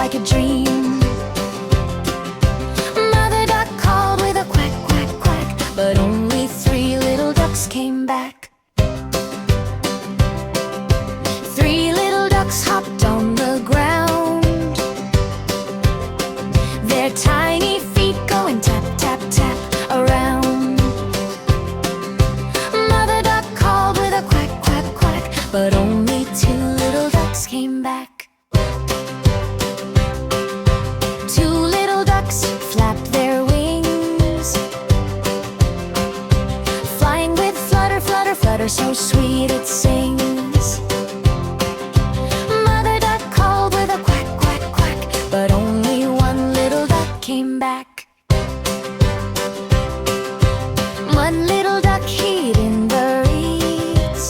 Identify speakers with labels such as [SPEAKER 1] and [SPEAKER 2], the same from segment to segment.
[SPEAKER 1] like a dream. Mother duck called with a quack, quack, quack, but only 3 little ducks came back. 3 little ducks hopped on the ground, their tiny feet going tap, tap, tap around. Mother duck called with a quack, quack, quack, but only 2 little ducks came back. 2 little ducks flapped their wings, flying with flutter, flutter, flutter, so sweet it sings. Mother duck called with a quack, quack, quack, but only 1 little duck came back. 1 little duck hid in the reeds,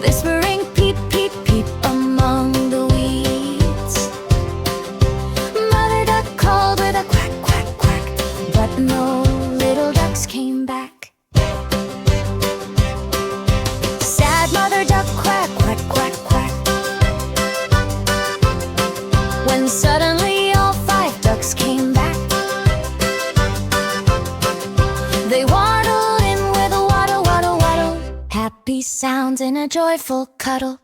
[SPEAKER 1] whispering peep, peep, peep among the weeds. Mother duck called with a quack, quack, quack, but no little ducks came back. Sad mother duck quack, quack, quack, quack, when suddenly all 5 ducks came back. They waddled in with a waddle, waddle, waddle, happy sounds in a joyful cuddle.